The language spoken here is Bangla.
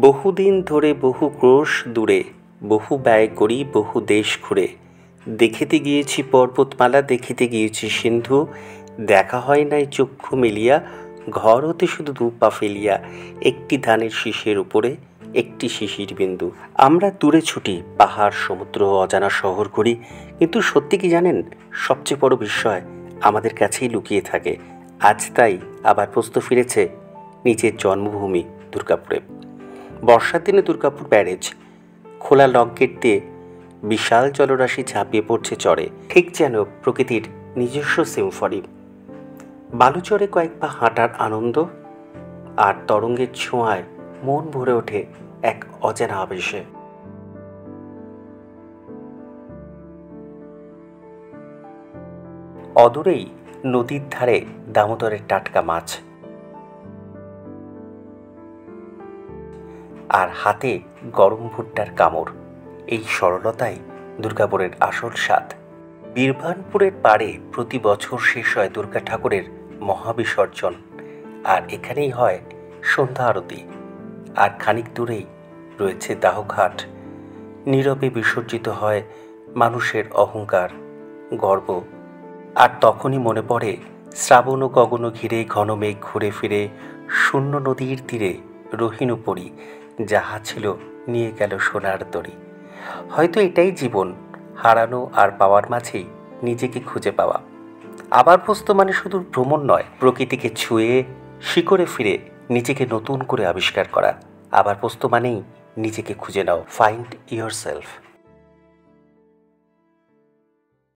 বহুদিন ধরে বহু ক্রোশ দূরে, বহু ব্যয় করি বহু দেশ ঘুরে। দেখিতে গিয়েছি পর্বতমালা, দেখিতে গিয়েছি সিন্ধু। দেখা হয় নাই চক্ষু মেলিয়া, ঘর হতে শুধু দুপা ফেলিয়া। একটি ধানের শীষের উপরে একটি শিশির বিন্দু। আমরা দূরে ছুটি, পাহাড় সমুদ্র অজানা শহর করি, কিন্তু সত্যি কি জানেন, সবচেয়ে বড় বিস্ময় আমাদের কাছেই লুকিয়ে থাকে। আজ তাই আবার প্রশ্ন ফিরেছে নিজের জন্মভূমি দুর্গাপুরে। বর্ষার দিনে দুর্গাপুর ব্যারেজ খোলা লক গেট দিয়ে বিশাল জলরাশি ঝাঁপিয়ে পড়ছে চরে, ঠিক যেন প্রকৃতির নিজস্ব সিম্ফনি। বালুচরে কয়েক পা হাঁটার আনন্দ আর তরঙ্গের ছোঁয়ায় মন ভরে ওঠে এক অজানা আবেশে। অদূরেই নদীর ধারে দামোদরের টাটকা মাছ, আর হাতে গরম ভুট্টার কামড়। এই সরলতাই দুর্গাপুরের আসল স্বাদ। বীরভানপুরের পাড়ে প্রতি বছর শেষ হয় দুর্গা ঠাকুরের মহাবিসর্জন, আর এখানেই হয় সন্ধ্যা আরতি। আর খানিক দূরেই রয়েছে দাহঘাট। নীরবে বিসর্জিত হয় মানুষের অহংকার, গর্ব। আর তখনই মনে পড়ে শ্রাবণ ও গগন ঘিরে ঘন মেঘ ঘুরে ফিরে শূন্য নদীর তীরে রহিনু পড়ি, যাহা ছিল নিয়ে গেল সোনার তরী। হয়তো এটাই জীবন, হারানো আর পাওয়ার মাঝেই নিজেকে খুঁজে পাওয়া। আবার বস্তু মানে শুধু ভ্রমণ নয়, প্রকৃতিকে ছুঁয়ে শিকড়ে ফিরে নিজেকে নতুন করে আবিষ্কার করা। আবার বস্তু মানেই নিজেকে খুঁজে নাও, ফাইন্ড ইয়োর সেলফ।